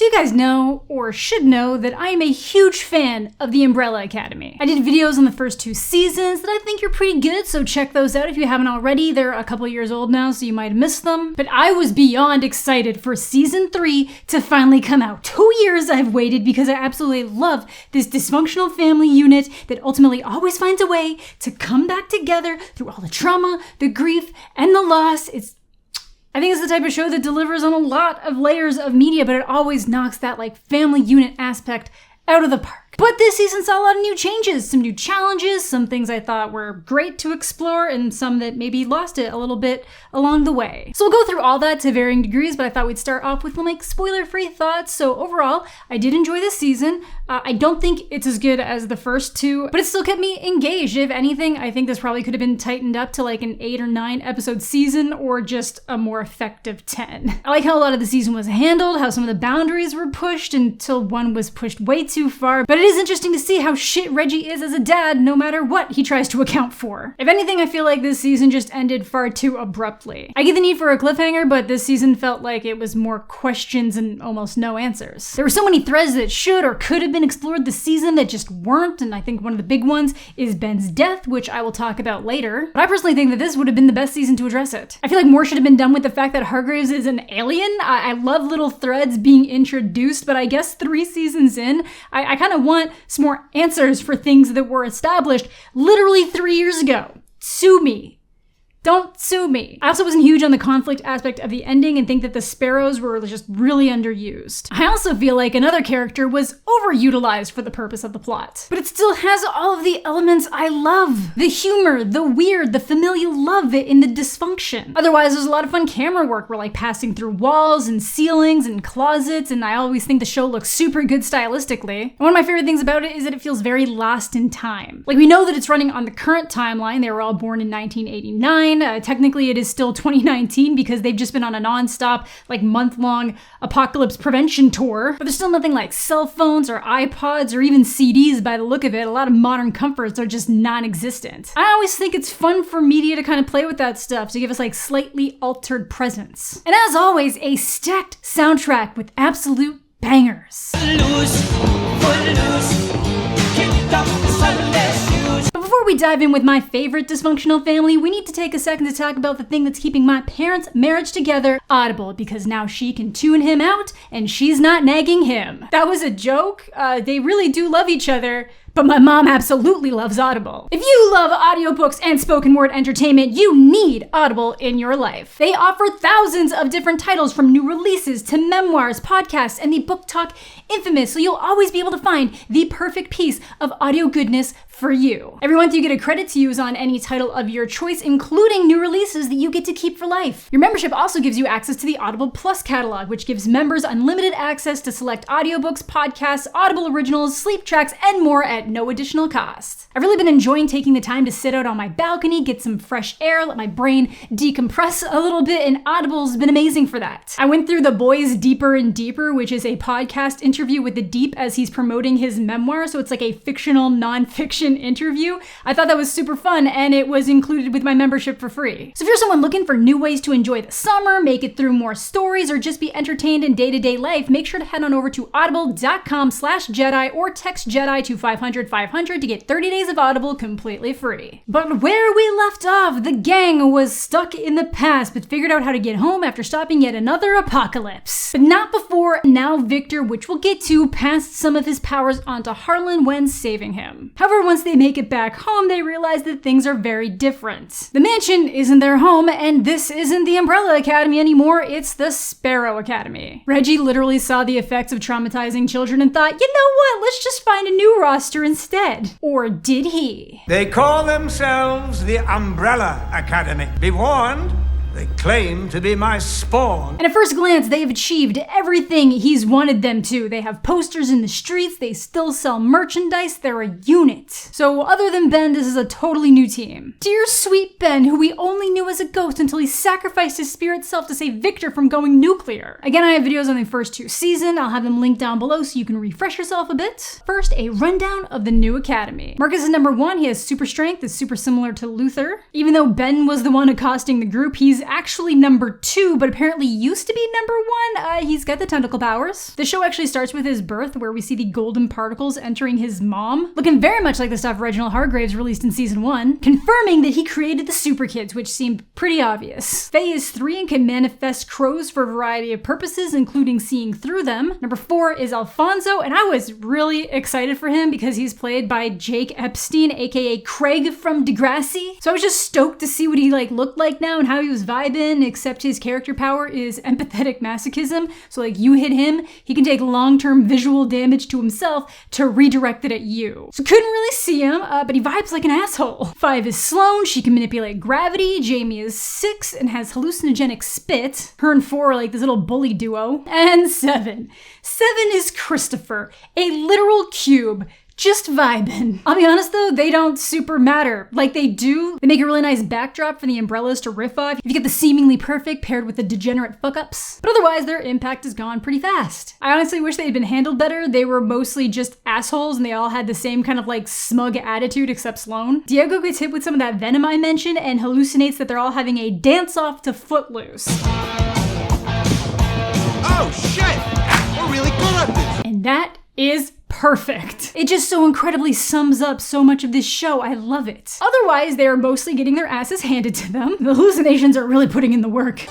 So you guys know, or should know, that I am a huge fan of the Umbrella Academy. I did videos on the first 2 seasons that I think are pretty good, so check those out if you haven't already. They're a couple years old now, so you might have missed them. But I was beyond excited for season 3 to finally come out. 2 years I've waited because I absolutely love this dysfunctional family unit that ultimately always finds a way to come back together through all the trauma, the grief, and the loss. I think it's the type of show that delivers on a lot of layers of media, but it always knocks that family unit aspect out of the park. But this season saw a lot of new changes, some new challenges, some things I thought were great to explore, and some that maybe lost it a little bit along the way. So we'll go through all that to varying degrees, but I thought we'd start off with spoiler-free thoughts. So overall, I did enjoy this season. I don't think it's as good as the first 2, but it still kept me engaged. If anything, I think this probably could have been tightened up to an 8 or 9 episode season, or just a more effective 10. I like how a lot of the season was handled, how some of the boundaries were pushed until one was pushed way too far, but it is interesting to see how shit Reggie is as a dad no matter what he tries to account for. If anything, I feel like this season just ended far too abruptly. I get the need for a cliffhanger, but this season felt like it was more questions and almost no answers. There were so many threads that should or could have been explored this season that just weren't, and I think one of the big ones is Ben's death, which I will talk about later. But I personally think that this would have been the best season to address it. I feel like more should have been done with the fact that Hargreaves is an alien. I love little threads being introduced, but I guess 3 seasons in, I kind of want some more answers for things that were established literally 3 years ago. Sue me. Don't sue me. I also wasn't huge on the conflict aspect of the ending and think that the Sparrows were just really underused. I also feel like another character was overutilized for the purpose of the plot. But it still has all of the elements I love. The humor, the weird, the familial love in the dysfunction. Otherwise, there's a lot of fun camera work. We're passing through walls and ceilings and closets, and I always think the show looks super good stylistically. And one of my favorite things about it is that it feels very lost in time. We know that it's running on the current timeline. They were all born in 1989. Technically, it is still 2019 because they've just been on a non-stop, month-long apocalypse prevention tour. But there's still nothing like cell phones or iPods or even CDs by the look of it. A lot of modern comforts are just non-existent. I always think it's fun for media to kind of play with that stuff to give us slightly altered presence. And as always, a stacked soundtrack with absolute bangers. But before we dive in with my favorite dysfunctional family, we need to take a second to talk about the thing that's keeping my parents' marriage together, Audible, because now she can tune him out and she's not nagging him. That was a joke. They really do love each other. But my mom absolutely loves Audible. If you love audiobooks and spoken word entertainment, you need Audible in your life. They offer thousands of different titles, from new releases to memoirs, podcasts, and the Book Talk infamous, so you'll always be able to find the perfect piece of audio goodness for you. Every month you get a credit to use on any title of your choice, including new releases that you get to keep for life. Your membership also gives you access to the Audible Plus catalog, which gives members unlimited access to select audiobooks, podcasts, Audible originals, sleep tracks, and more at no additional cost. I've really been enjoying taking the time to sit out on my balcony, get some fresh air, let my brain decompress a little bit, and Audible's been amazing for that. I went through The Boys Deeper and Deeper, which is a podcast interview with the Deep as he's promoting his memoir, so it's a fictional, non-fiction interview. I thought that was super fun, and it was included with my membership for free. So if you're someone looking for new ways to enjoy the summer, make it through more stories, or just be entertained in day-to-day life, make sure to head on over to audible.com/Jedi or text Jedi to 500 to get 30 days of Audible completely free. But where we left off, the gang was stuck in the past, but figured out how to get home after stopping yet another apocalypse. But not before now Victor, which we'll get to, passed some of his powers onto Harlan when saving him. However, once they make it back home, they realize that things are very different. The mansion isn't their home, and this isn't the Umbrella Academy anymore, it's the Sparrow Academy. Reggie literally saw the effects of traumatizing children and thought, you know what, let's just find a new roster instead. Or did he? They call themselves the Umbrella Academy. Be warned, they claim to be my spawn. And at first glance, they have achieved everything he's wanted them to. They have posters in the streets, they still sell merchandise, they're a unit. So other than Ben, this is a totally new team. Dear sweet Ben, who we only knew as a ghost until he sacrificed his spirit self to save Victor from going nuclear. Again, I have videos on the first 2 seasons. I'll have them linked down below so you can refresh yourself a bit. First, a rundown of the new academy. Marcus is number 1. He has super strength, is super similar to Luther. Even though Ben was the one accosting the group, he's is actually number 2, but apparently used to be number 1. He's got the tentacle powers. The show actually starts with his birth, where we see the golden particles entering his mom, looking very much like the stuff Reginald Hargraves released in season 1, confirming that he created the super kids, which seemed pretty obvious. Faye is 3 and can manifest crows for a variety of purposes, including seeing through them. Number 4 is Alfonso, and I was really excited for him because he's played by Jake Epstein, aka Craig from Degrassi. So I was just stoked to see what he looked like now and how he was vibing, except his character power is empathetic masochism. So you hit him, he can take long-term visual damage to himself to redirect it at you. So couldn't really see him, but he vibes like an asshole. 5 is Sloane, she can manipulate gravity. Jamie is 6 and has hallucinogenic spit. Her and 4 are like this little bully duo. And 7 is Christopher, a literal cube. Just vibing. I'll be honest though, they don't super matter. They do. They make a really nice backdrop for the umbrellas to riff off. You get the seemingly perfect paired with the degenerate fuck-ups. But otherwise, their impact is gone pretty fast. I honestly wish they had been handled better. They were mostly just assholes and they all had the same kind of smug attitude except Sloane. Diego gets hit with some of that venom I mentioned and hallucinates that they're all having a dance-off to Footloose. Oh shit! We're really good at this! And that is perfect. It just so incredibly sums up so much of this show. I love it. Otherwise, they are mostly getting their asses handed to them. The hallucinations are really putting in the work.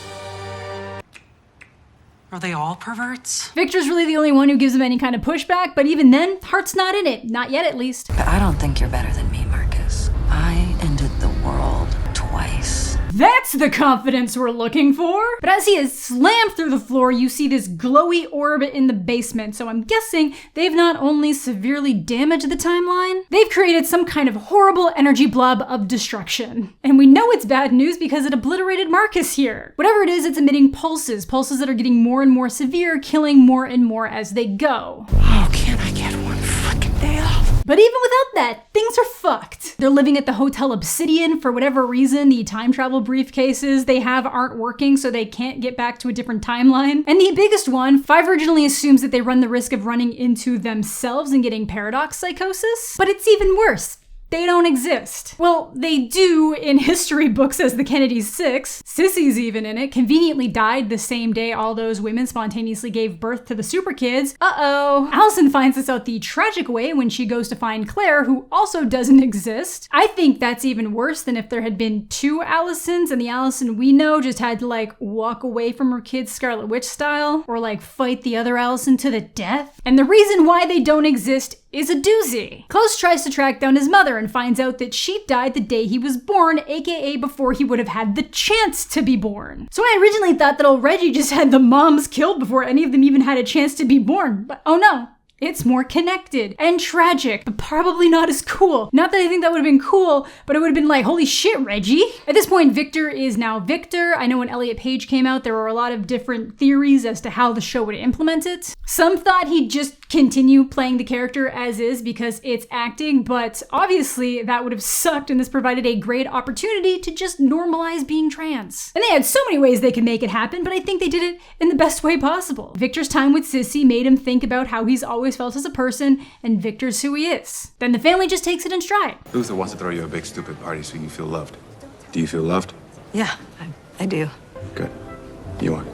Are they all perverts? Victor's really the only one who gives them any kind of pushback, but even then, heart's not in it. Not yet, at least. But I don't think you're better than me, Marcus. I ended the world twice. That's the confidence we're looking for. But as he is slammed through the floor, you see this glowy orb in the basement. So I'm guessing they've not only severely damaged the timeline, they've created some kind of horrible energy blob of destruction. And we know it's bad news because it obliterated Marcus here. Whatever it is, it's emitting pulses that are getting more and more severe, killing more and more as they go. Oh, can I get one fucking day off? But even without that, things are fucked. They're living at the Hotel Obsidian. For whatever reason, the time travel briefcases they have aren't working, so they can't get back to a different timeline. And the biggest one, 5 originally assumes that they run the risk of running into themselves and getting paradox psychosis. But it's even worse. They don't exist. Well, they do in history books as the Kennedy 6. Sissy's even in it, conveniently died the same day all those women spontaneously gave birth to the super kids. Uh-oh. Allison finds this out the tragic way when she goes to find Claire, who also doesn't exist. I think that's even worse than if there had been 2 Allisons and the Allison we know just had to walk away from her kids Scarlet Witch style, or fight the other Allison to the death. And the reason why they don't exist is a doozy. Klaus tries to track down his mother and finds out that she died the day he was born, aka before he would have had the chance to be born. So I originally thought that old Reggie just had the moms killed before any of them even had a chance to be born, but oh no. It's more connected and tragic, but probably not as cool. Not that I think that would have been cool, but it would have been holy shit, Reggie. At this point, Victor is now Victor. I know when Elliot Page came out, there were a lot of different theories as to how the show would implement it. Some thought he'd just continue playing the character as is because it's acting, but obviously that would have sucked, and this provided a great opportunity to just normalize being trans. And they had so many ways they could make it happen, but I think they did it in the best way possible. Victor's time with Sissy made him think about how he's always felt as a person, and Victor's who he is. Then the family just takes it in stride. Luther wants to throw you a big stupid party so you feel loved. Do you feel loved? Yeah, I do. Good. You are.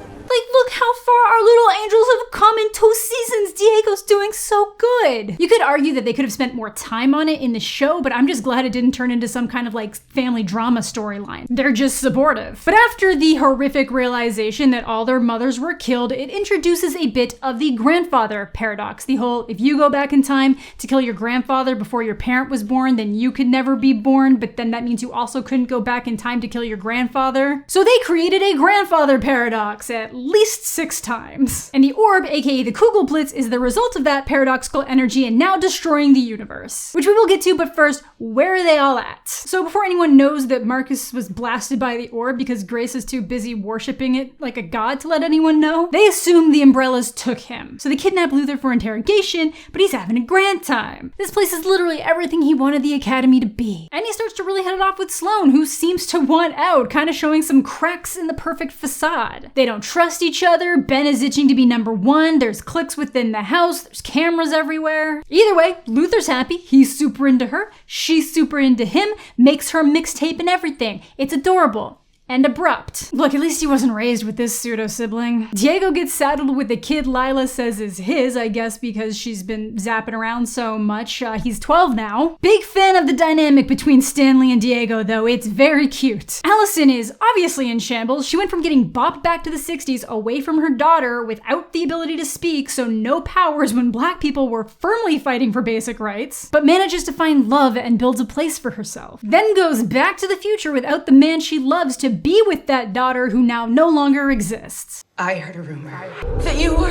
Look how far our little angels have come in 2 seasons. Diego's doing so good. You could argue that they could have spent more time on it in the show, but I'm just glad it didn't turn into some kind of family drama storyline. They're just supportive. But after the horrific realization that all their mothers were killed, it introduces a bit of the grandfather paradox. The whole, if you go back in time to kill your grandfather before your parent was born, then you could never be born, but then that means you also couldn't go back in time to kill your grandfather. So they created a grandfather paradox at least 6 times. And the orb, aka the Kugelblitz, is the result of that paradoxical energy and now destroying the universe. Which we will get to, but first, where are they all at? So before anyone knows that Marcus was blasted by the orb because Grace is too busy worshipping it like a god to let anyone know, they assume the umbrellas took him. So they kidnap Luther for interrogation, but he's having a grand time. This place is literally everything he wanted the Academy to be. And he starts to really hit it off with Sloane, who seems to want out, kind of showing some cracks in the perfect facade. They don't trust each other. Ben is itching to be number 1. There's cliques within the house. There's cameras everywhere. Either way, Luther's happy. He's super into her. She's super into him. Makes her mixtape and everything. It's adorable. and abrupt. Look, at least he wasn't raised with this pseudo-sibling. Diego gets saddled with the kid Lila says is his, I guess because she's been zapping around so much. He's 12 now. Big fan of the dynamic between Stanley and Diego, though. It's very cute. Allison is obviously in shambles. She went from getting bopped back to the 60s away from her daughter without the ability to speak, so no powers when black people were firmly fighting for basic rights, but manages to find love and builds a place for herself. Then goes back to the future without the man she loves to be with that daughter who now no longer exists. I heard a rumor that you were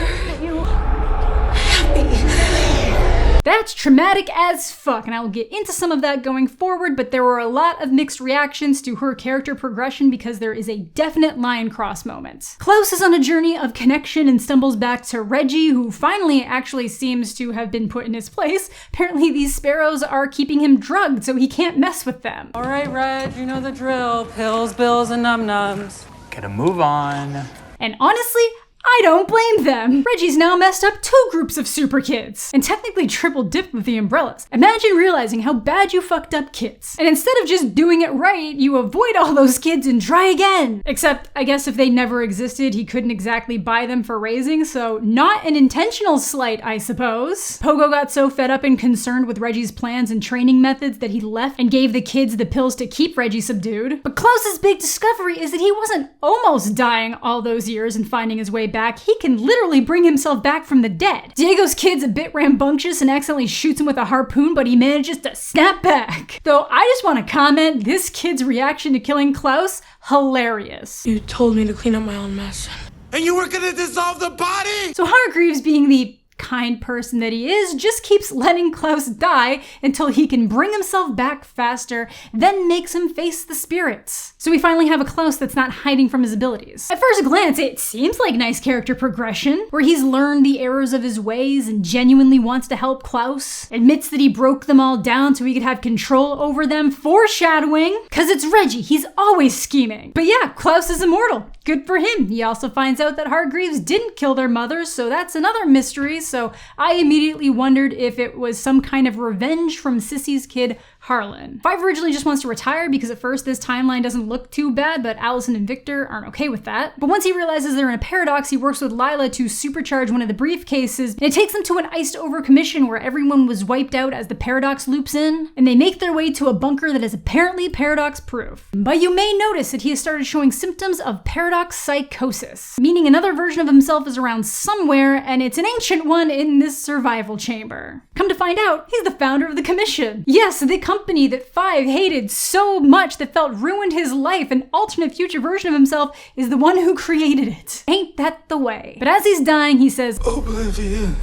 happy. That's traumatic as fuck, and I will get into some of that going forward, but there were a lot of mixed reactions to her character progression because there is a definite line cross moment. Klaus is on a journey of connection and stumbles back to Reggie, who finally actually seems to have been put in his place. Apparently these sparrows are keeping him drugged, so he can't mess with them. All right, Reg, you know the drill. Pills, bills, and num-nums. Gotta move on. And honestly, I don't blame them. Reggie's now messed up 2 groups of super kids, and technically triple dipped with the umbrellas. Imagine realizing how bad you fucked up kids, and instead of just doing it right, you avoid all those kids and try again. Except, I guess if they never existed, he couldn't exactly buy them for raising, so not an intentional slight, I suppose. Pogo got so fed up and concerned with Reggie's plans and training methods that he left and gave the kids the pills to keep Reggie subdued. But Klaus's big discovery is that he wasn't almost dying all those years and finding his way back. He can literally bring himself back from the dead. Diego's kid's a bit rambunctious and accidentally shoots him with a harpoon, but he manages to snap back. Though I just want to comment, this kid's reaction to killing Klaus, hilarious. You told me to clean up my own mess. And you were gonna dissolve the body? So Hargreaves, being the kind person that he is, just keeps letting Klaus die until he can bring himself back faster, then makes him face the spirits. So we finally have a Klaus that's not hiding from his abilities. At first glance, it seems like nice character progression, where he's learned the errors of his ways and genuinely wants to help Klaus, admits that he broke them all down so he could have control over them, foreshadowing, cause it's Reggie, he's always scheming. But yeah, Klaus is immortal. Good for him. He also finds out that Hargreaves didn't kill their mothers, so that's another mystery. So I immediately wondered if it was some kind of revenge from Sissy's kid, Harlan. Five originally just wants to retire because at first this timeline doesn't look too bad, but Allison and Victor aren't okay with that. But once he realizes they're in a paradox, he works with Lila to supercharge one of the briefcases, and it takes them to an iced over commission where everyone was wiped out as the paradox loops in, and they make their way to a bunker that is apparently paradox proof. But you may notice that he has started showing symptoms of paradox psychosis, meaning another version of himself is around somewhere, and it's an ancient one in this survival chamber. Come to find out, he's the founder of the commission. Yes, the company that Five hated so much that felt ruined his life, an alternate future version of himself, is the one who created it. Ain't that the way? But as he's dying, he says, "Oblivion,"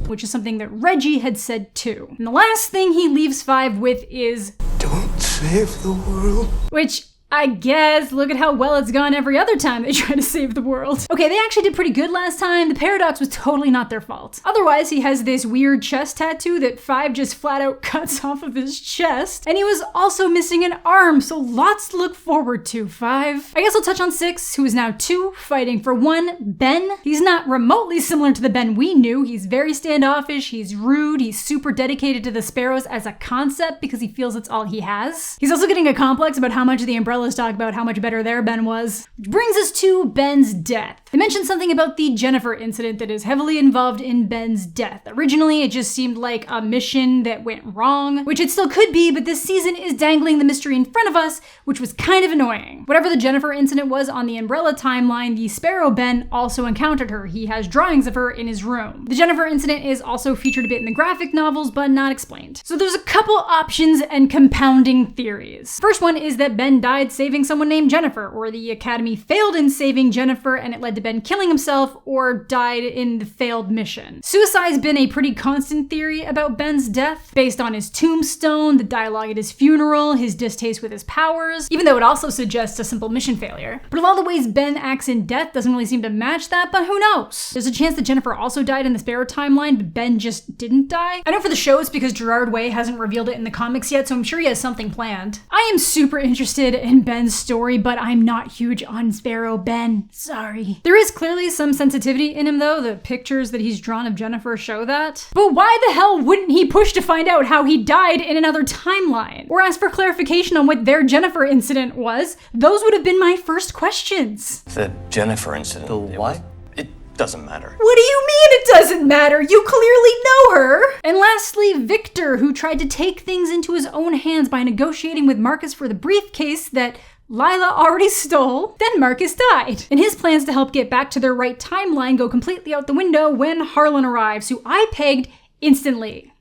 which is something that Reggie had said too. And the last thing he leaves Five with is, "Don't save the world." Which, I guess, look at how well it's gone every other time they try to save the world. Okay, they actually did pretty good last time. The paradox was totally not their fault. Otherwise, he has this weird chest tattoo that Five just flat out cuts off of his chest. And he was also missing an arm, so lots to look forward to, Five. I guess I'll touch on Six, who is now 2, fighting for 1, Ben. He's not remotely similar to the Ben we knew. He's very standoffish, he's rude, he's super dedicated to the Sparrows as a concept because he feels it's all he has. He's also getting a complex about how much the Umbrellas talk about how much better their Ben was. Which brings us to Ben's death. They mentioned something about the Jennifer incident that is heavily involved in Ben's death. Originally, it just seemed like a mission that went wrong, which it still could be, but this season is dangling the mystery in front of us, which was kind of annoying. Whatever the Jennifer incident was on the Umbrella timeline, the Sparrow Ben also encountered her. He has drawings of her in his room. The Jennifer incident is also featured a bit in the graphic novels, but not explained. So there's a couple options and compounding theories. First one is that Ben died saving someone named Jennifer, or the Academy failed in saving Jennifer and it led to Ben killing himself, or died in the failed mission. Suicide's been a pretty constant theory about Ben's death, based on his tombstone, the dialogue at his funeral, his distaste with his powers, even though it also suggests a simple mission failure. But a lot of the ways Ben acts in death doesn't really seem to match that, but who knows? There's a chance that Jennifer also died in the Sparrow timeline, but Ben just didn't die. I know for the show it's because Gerard Way hasn't revealed it in the comics yet, so I'm sure he has something planned. I am super interested in and Ben's story, but I'm not huge on Sparrow Ben. Sorry. There is clearly some sensitivity in him though. The pictures that he's drawn of Jennifer show that. But why the hell wouldn't he push to find out how he died in another timeline? Or ask for clarification on what their Jennifer incident was? Those would have been my first questions. The Jennifer incident. The what? It doesn't matter. What do you mean it doesn't matter? You clearly know her! And lastly, Victor, who tried to take things into his own hands by negotiating with Marcus for the briefcase that Lila already stole. Then Marcus died. And his plans to help get back to their right timeline go completely out the window when Harlan arrives, who I pegged instantly.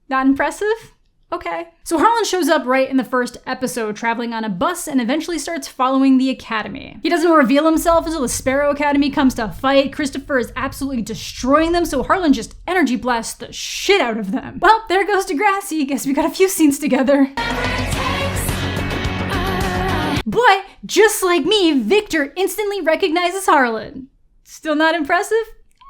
Not impressive? Okay. So Harlan shows up right in the first episode, traveling on a bus and eventually starts following the Academy. He doesn't reveal himself until the Sparrow Academy comes to fight. Christopher is absolutely destroying them, so Harlan just energy blasts the shit out of them. Well, there goes Degrassi. Guess we got a few scenes together. But, just like me, Victor instantly recognizes Harlan. Still not impressive?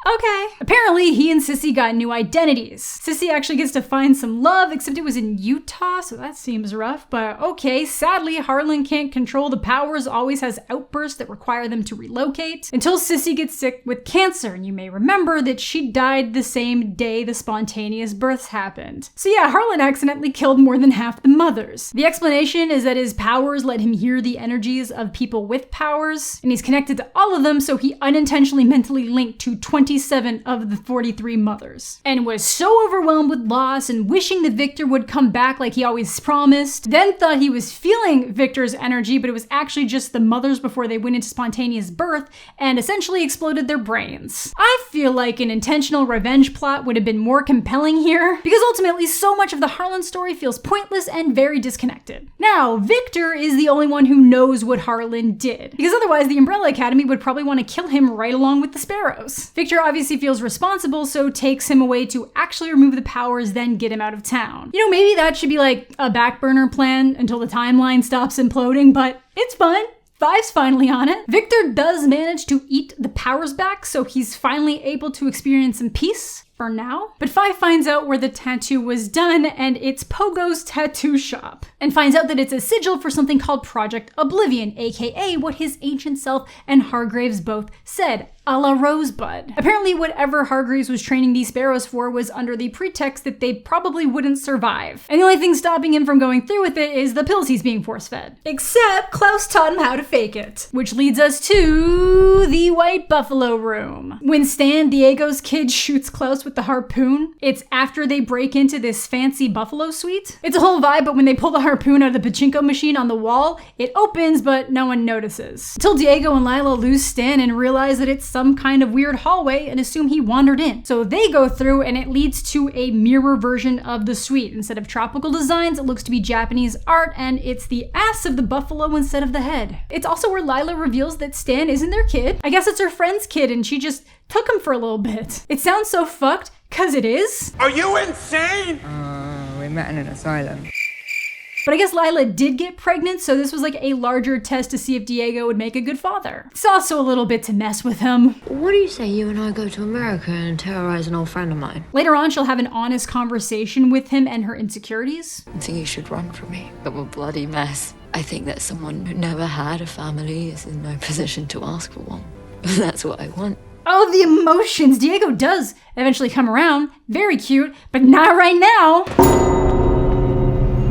Okay. Apparently, he and Sissy got new identities. Sissy actually gets to find some love, except it was in Utah, so that seems rough, but okay. Sadly, Harlan can't control the powers, always has outbursts that require them to relocate, until Sissy gets sick with cancer, and you may remember that she died the same day the spontaneous births happened. So yeah, Harlan accidentally killed more than half the mothers. The explanation is that his powers let him hear the energies of people with powers, and he's connected to all of them, so he unintentionally mentally linked to 27 of the 43 mothers, and was so overwhelmed with loss and wishing that Victor would come back like he always promised, then thought he was feeling Victor's energy, but it was actually just the mothers before they went into spontaneous birth, and essentially exploded their brains. I feel like an intentional revenge plot would have been more compelling here, because ultimately so much of the Harlan story feels pointless and very disconnected. Now, Victor is the only one who knows what Harlan did, because otherwise the Umbrella Academy would probably want to kill him right along with the Sparrows. Victor obviously feels responsible, so takes him away to actually remove the powers, then get him out of town. You know, maybe that should be like a back burner plan until the timeline stops imploding, but it's fun. 5's finally on it. Victor does manage to eat the powers back, so he's finally able to experience some peace. For now. But 5 finds out where the tattoo was done, and it's Pogo's tattoo shop. And finds out that it's a sigil for something called Project Oblivion, aka what his ancient self and Hargraves both said, a la Rosebud. Apparently whatever Hargraves was training these sparrows for was under the pretext that they probably wouldn't survive. And the only thing stopping him from going through with it is the pills he's being force-fed. Except Klaus taught him how to fake it. Which leads us to the White Buffalo Room. When Stan, Diego's kid, shoots Klaus with the harpoon, it's after they break into this fancy buffalo suite. It's a whole vibe, but when they pull the harpoon out of the pachinko machine on the wall, it opens, but no one notices. Until Diego and Lila lose Stan and realize that it's some kind of weird hallway and assume he wandered in. So they go through and it leads to a mirror version of the suite. Instead of tropical designs, it looks to be Japanese art, and it's the ass of the buffalo instead of the head. It's also where Lila reveals that Stan isn't their kid. I guess it's her friend's kid and she just took him for a little bit. It sounds so fucked, cause it is. Are you insane? We met in an asylum. But I guess Lila did get pregnant, so this was like a larger test to see if Diego would make a good father. It's also a little bit to mess with him. What do you say you and I go to America and terrorize an old friend of mine? Later on, she'll have an honest conversation with him and her insecurities. I think you should run from me. I'm a bloody mess. I think that someone who never had a family is in no position to ask for one. That's what I want. Oh, the emotions! Diego does eventually come around. Very cute, but not right now.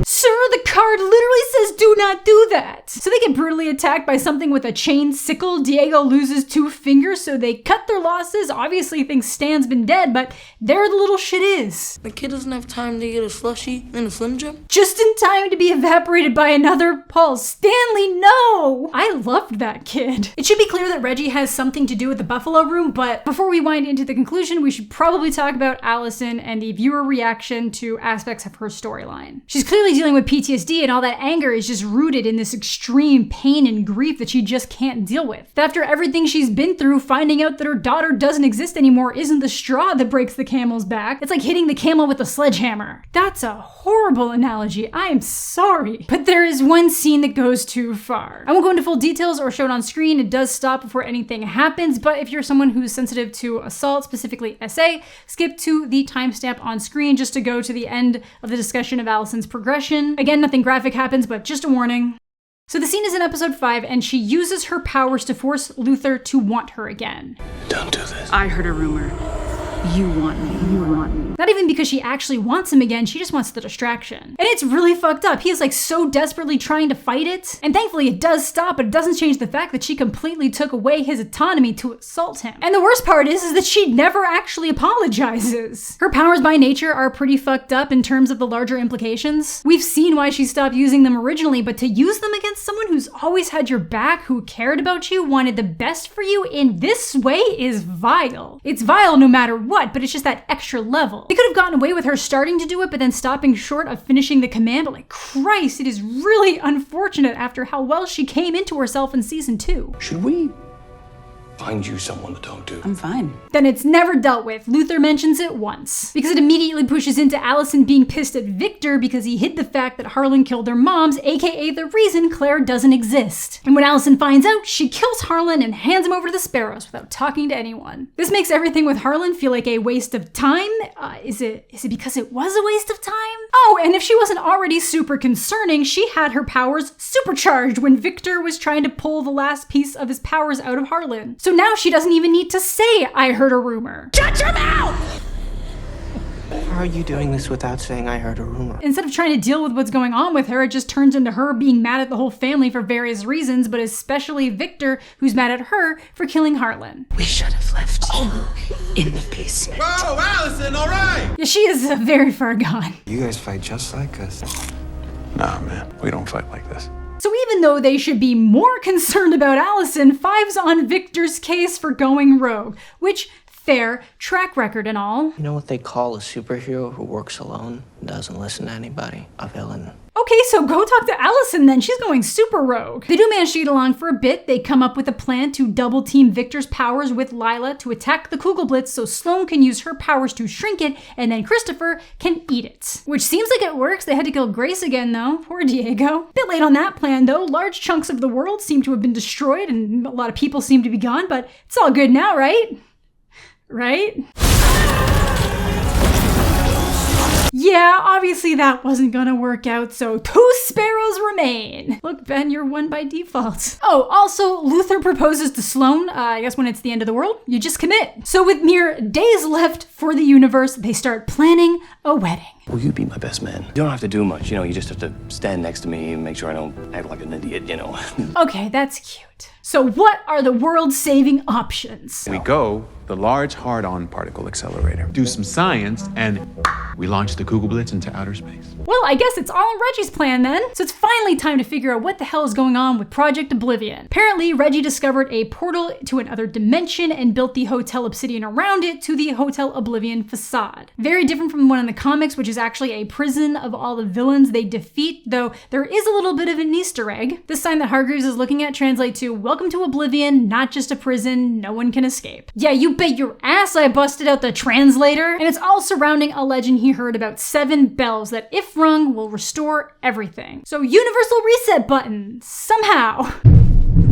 Sir, the card literally says do not do that. So they get brutally attacked by something with a chain sickle. Diego loses 2 fingers, so they cut their losses. Obviously thinks Stan's been dead, but there the little shit is. The kid doesn't have time to get a slushie and a Slim Jim? Just in time to be evaporated by another Paul Stanley, no! I loved that kid. It should be clear that Reggie has something to do with the Buffalo Room, but before we wind into the conclusion, we should probably talk about Allison and the viewer reaction to aspects of her storyline. She's clearly dealing with PTSD, and all that anger is just rooted in this extreme pain and grief that she just can't deal with. That after everything she's been through, finding out that her daughter doesn't exist anymore isn't the straw that breaks the camel's back. It's like hitting the camel with a sledgehammer. That's a horrible analogy. I am sorry. But there is one scene that goes too far. I won't go into full details or show it on screen. It does stop before anything happens, but if you're someone who's sensitive to assault, specifically SA, skip to the timestamp on screen just to go to the end of the discussion of Allison's progression. Again, nothing graphic happens, but just a warning. So the scene is in episode 5, and she uses her powers to force Luther to want her again. Don't do this. I heard a rumor. You want me. You want me. Not even because she actually wants him again, she just wants the distraction. And it's really fucked up. He is like so desperately trying to fight it. And thankfully it does stop, but it doesn't change the fact that she completely took away his autonomy to assault him. And the worst part is that she never actually apologizes. Her powers by nature are pretty fucked up in terms of the larger implications. We've seen why she stopped using them originally, but to use them against someone who's always had your back, who cared about you, wanted the best for you in this way is vile. It's vile no matter what, but it's just that extra level. They could have gotten away with her starting to do it, but then stopping short of finishing the command, but like, Christ, it is really unfortunate after how well she came into herself in season 2. Should we find you someone to talk to? I'm fine. Then it's never dealt with. Luther mentions it once, because it immediately pushes into Allison being pissed at Victor because he hid the fact that Harlan killed their moms, aka the reason Claire doesn't exist. And when Allison finds out, she kills Harlan and hands him over to the Sparrows without talking to anyone. This makes everything with Harlan feel like a waste of time. Is it because it was a waste of time? Oh, and if she wasn't already super concerning, she had her powers supercharged when Victor was trying to pull the last piece of his powers out of Harlan. So now she doesn't even need to say, I heard a rumor. Shut your mouth! How are you doing this without saying I heard a rumor? Instead of trying to deal with what's going on with her, it just turns into her being mad at the whole family for various reasons, but especially Victor, who's mad at her for killing Harlan. We should have left in the basement. Whoa, Allison, all right! Yeah, she is very far gone. You guys fight just like us. Nah, man. We don't fight like this. So even though they should be more concerned about Allison, 5's on Victor's case for going rogue, which, fair, track record and all. You know what they call a superhero who works alone and doesn't listen to anybody? A villain. Okay, so go talk to Allison then. She's going super rogue. They do manage to get along for a bit. They come up with a plan to double team Victor's powers with Lila to attack the Kugelblitz so Sloane can use her powers to shrink it and then Christopher can eat it. Which seems like it works. They had to kill Grace again though. Poor Diego. Bit late on that plan though. Large chunks of the world seem to have been destroyed and a lot of people seem to be gone, but it's all good now, right? Right? Yeah, obviously that wasn't gonna work out, so 2 sparrows remain. Look, Ben, you're one by default. Oh, also, Luther proposes to Sloane. I guess when it's the end of the world, you just commit. So with mere days left for the universe, they start planning a wedding. Will you be my best man? You don't have to do much, you just have to stand next to me and make sure I don't act like an idiot, Okay, that's cute. So what are the world-saving options? We go the Large Hard-On Particle Accelerator, do some science, and we launch the Kugelblitz into outer space. Well, I guess it's all in Reggie's plan then. So it's finally time to figure out what the hell is going on with Project Oblivion. Apparently, Reggie discovered a portal to another dimension and built the Hotel Obsidian around it to the Hotel Oblivion facade. Very different from the one in the comics, which is actually a prison of all the villains they defeat, though there is a little bit of an Easter egg. This sign that Hargreaves is looking at translates to, "Welcome to Oblivion, not just a prison, no one can escape." Yeah, you bet your ass I busted out the translator. And it's all surrounding a legend he heard about 7 bells that, if rung, will restore everything. So universal reset button, somehow.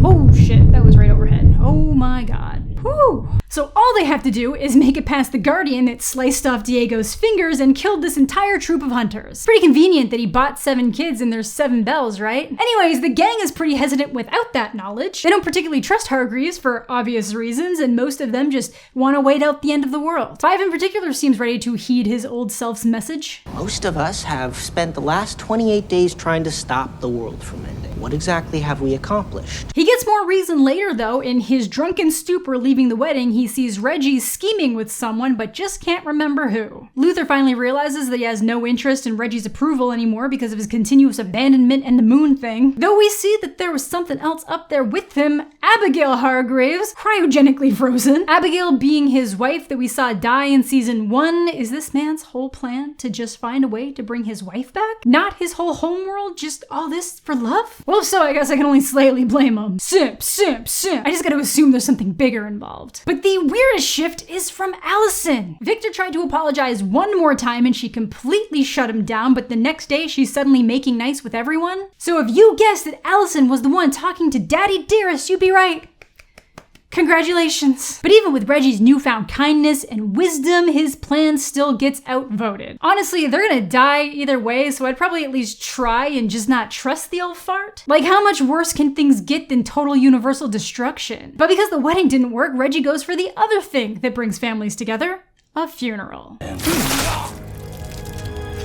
Oh shit, that was right overhead. Oh my god. Whew. So all they have to do is make it past the Guardian that sliced off Diego's fingers and killed this entire troop of hunters. Pretty convenient that he bought 7 kids and there's 7 bells, right? Anyways, the gang is pretty hesitant without that knowledge. They don't particularly trust Hargreaves for obvious reasons, and most of them just want to wait out the end of the world. 5 in particular seems ready to heed his old self's message. Most of us have spent the last 28 days trying to stop the world from ending. What exactly have we accomplished? He gets more reason later, though. In his drunken stupor leaving the wedding, he sees Reggie scheming with someone, but just can't remember who. Luther finally realizes that he has no interest in Reggie's approval anymore because of his continuous abandonment and the moon thing. Though we see that there was something else up there with him, Abigail Hargreaves, cryogenically frozen. Abigail being his wife that we saw die in season 1. Is this man's whole plan to just find a way to bring his wife back? Not his whole homeworld, just all this for love? Well, if so, I guess I can only slightly blame him. Simp, simp, simp. I just gotta assume there's something bigger involved. But the weirdest shift is from Allison. Victor tried to apologize one more time and she completely shut him down, but the next day she's suddenly making nice with everyone. So if you guessed that Allison was the one talking to Daddy Dearest, you'd be right. Congratulations. But even with Reggie's newfound kindness and wisdom, his plan still gets outvoted. Honestly, they're gonna die either way, so I'd probably at least try and just not trust the old fart. Like, how much worse can things get than total universal destruction? But because the wedding didn't work, Reggie goes for the other thing that brings families together: a funeral.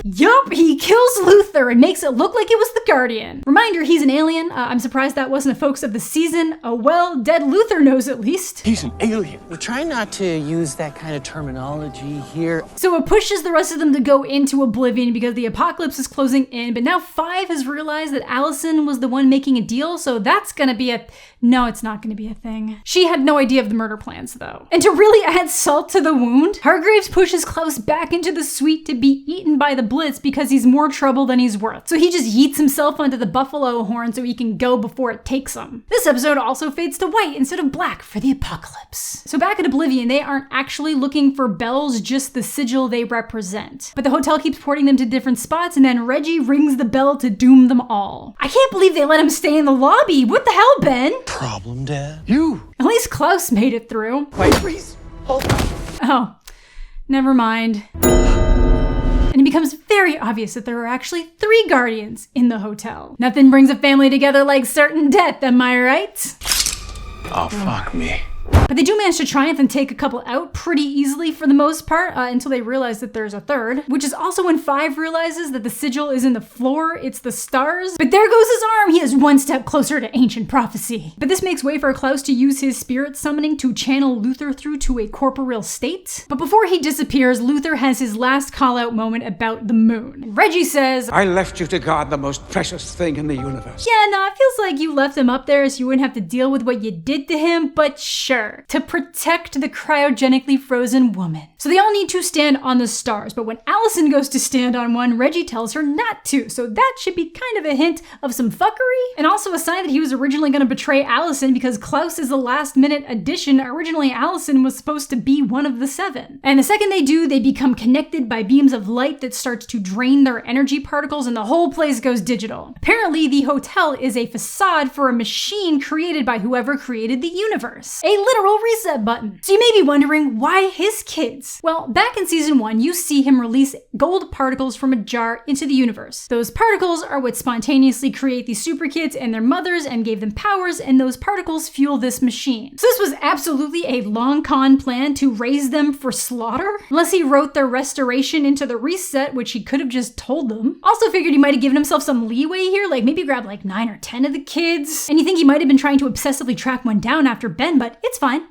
Yup, he kills Luther and makes it look like it was the Guardian. Reminder, he's an alien. I'm surprised that wasn't a focus of the season. Oh well, dead Luther knows at least. He's an alien. We try not to use that kind of terminology here. So it pushes the rest of them to go into oblivion because the apocalypse is closing in, but now 5 has realized that Allison was the one making a deal, so that's gonna be a... No, it's not gonna be a thing. She had no idea of the murder plans though. And to really add salt to the wound, Hargreaves pushes Klaus back into the suite to be eaten by the Blitz because he's more trouble than he's worth. So he just yeets himself onto the buffalo horn so he can go before it takes him. This episode also fades to white instead of black for the apocalypse. So back at Oblivion, they aren't actually looking for bells, just the sigil they represent. But the hotel keeps porting them to different spots, and then Reggie rings the bell to doom them all. I can't believe they let him stay in the lobby. What the hell, Ben? Problem, Dad? You! At least Klaus made it through. Wait, please. Hold on. Oh, never mind. And it becomes very obvious that there are actually 3 guardians in the hotel. Nothing brings a family together like certain death, am I right? Oh, fuck me. But they do manage to triumph and take a couple out pretty easily for the most part, until they realize that there's a third, which is also when 5 realizes that the sigil isn't the floor, it's the stars. But there goes his arm! He is one step closer to ancient prophecy. But this makes way for Klaus to use his spirit summoning to channel Luther through to a corporeal state. But before he disappears, Luther has his last call-out moment about the moon. And Reggie says, I left you to guard the most precious thing in the universe. yeah, no, it feels like you left him up there so you wouldn't have to deal with what you did to him, but sure. To protect the cryogenically frozen woman. So they all need to stand on the stars, but when Allison goes to stand on one, Reggie tells her not to, so that should be kind of a hint of some fuckery, and also a sign that he was originally going to betray Allison because Klaus is a last-minute addition. Originally, Allison was supposed to be one of the 7. And the second they do, they become connected by beams of light that starts to drain their energy particles, and the whole place goes digital. Apparently, the hotel is a facade for a machine created by whoever created the universe. A literal reset button. So you may be wondering, why his kids? Well, back in season 1, you see him release gold particles from a jar into the universe. Those particles are what spontaneously create these super kids and their mothers and gave them powers, and those particles fuel this machine. So this was absolutely a long con plan to raise them for slaughter? Unless he wrote their restoration into the reset, which he could have just told them. Also figured he might have given himself some leeway here, like maybe grab like 9 or 10 of the kids. And you think he might have been trying to obsessively track one down after Ben, but it's fine.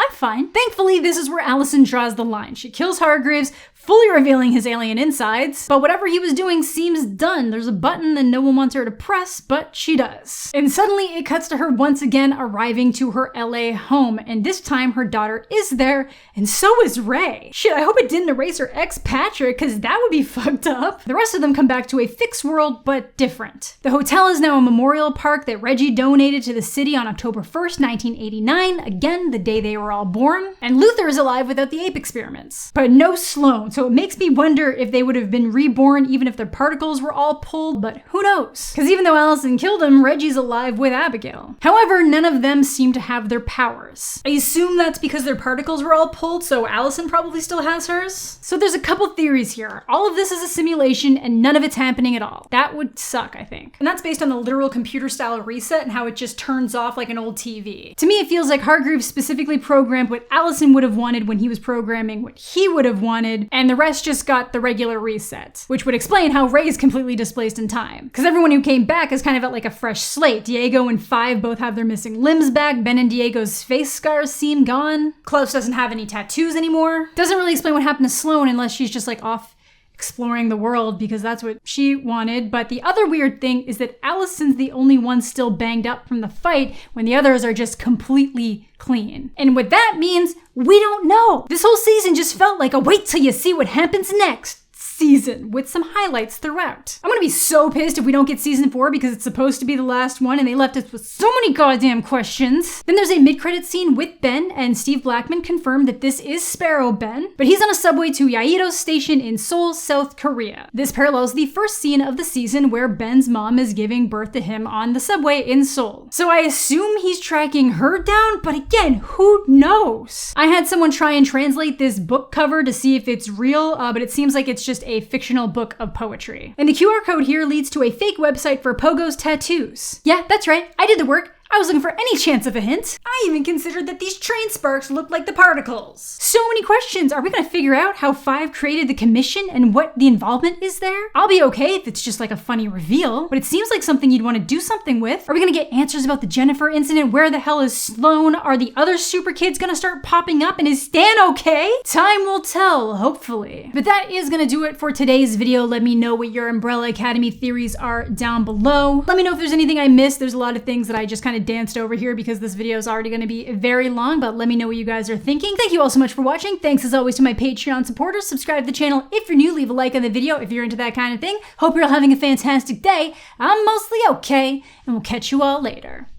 I'm fine. Thankfully, this is where Allison draws the line. She kills Hargreaves, fully revealing his alien insides, but whatever he was doing seems done. There's a button that no one wants her to press, but she does. And suddenly it cuts to her once again arriving to her LA home, and this time her daughter is there, and so is Ray. Shit, I hope it didn't erase her ex Patrick, because that would be fucked up. The rest of them come back to a fixed world, but different. The hotel is now a memorial park that Reggie donated to the city on October 1st, 1989, again, the day they were all born. And Luther is alive without the ape experiments. But no Sloane, so it makes me wonder if they would have been reborn even if their particles were all pulled, but who knows? Because even though Allison killed him, Reggie's alive with Abigail. However, none of them seem to have their powers. I assume that's because their particles were all pulled, so Allison probably still has hers? So there's a couple theories here. All of this is a simulation and none of it's happening at all. That would suck, I think. And that's based on the literal computer style reset and how it just turns off like an old TV. To me, it feels like Hargreaves specifically programmed what Allison would have wanted when he was programming what he would have wanted, and the rest just got the regular reset, which would explain how Ray is completely displaced in time. Because everyone who came back is kind of at like a fresh slate. Diego and 5 both have their missing limbs back. Ben and Diego's face scars seem gone. Klaus doesn't have any tattoos anymore. Doesn't really explain what happened to Sloane unless she's just like off exploring the world because that's what she wanted. But the other weird thing is that Allison's the only one still banged up from the fight when the others are just completely clean. And what that means, we don't know. This whole season just felt like a wait till you see what happens next season with some highlights throughout. I'm gonna be so pissed if we don't get season 4 because it's supposed to be the last one and they left us with so many goddamn questions. Then there's a mid-credit scene with Ben, and Steve Blackman confirmed that this is Sparrow Ben, but he's on a subway to Yaido Station in Seoul, South Korea. This parallels the first scene of the season where Ben's mom is giving birth to him on the subway in Seoul. So I assume he's tracking her down, but again, who knows? I had someone try and translate this book cover to see if it's real, but it seems like it's just a fictional book of poetry. And the QR code here leads to a fake website for Pogo's tattoos. Yeah, that's right, I did the work. I was looking for any chance of a hint. I even considered that these train sparks looked like the particles. So many questions. Are we gonna figure out how 5 created the commission and what the involvement is there? I'll be okay if it's just like a funny reveal, but it seems like something you'd want to do something with. Are we gonna get answers about the Jennifer incident? Where the hell is Sloan? Are the other super kids gonna start popping up? And is Stan okay? Time will tell, hopefully. But that is gonna do it for today's video. Let me know what your Umbrella Academy theories are down below. Let me know if there's anything I missed. There's a lot of things that I just kind of danced over here because this video is already going to be very long, but let me know what you guys are thinking. Thank you all so much for watching. Thanks as always to my Patreon supporters. Subscribe to the channel if you're new. Leave a like on the video if you're into that kind of thing. Hope you're all having a fantastic day. I'm mostly okay, and we'll catch you all later.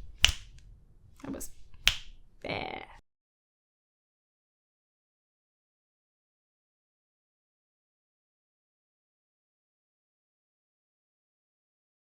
That was bad.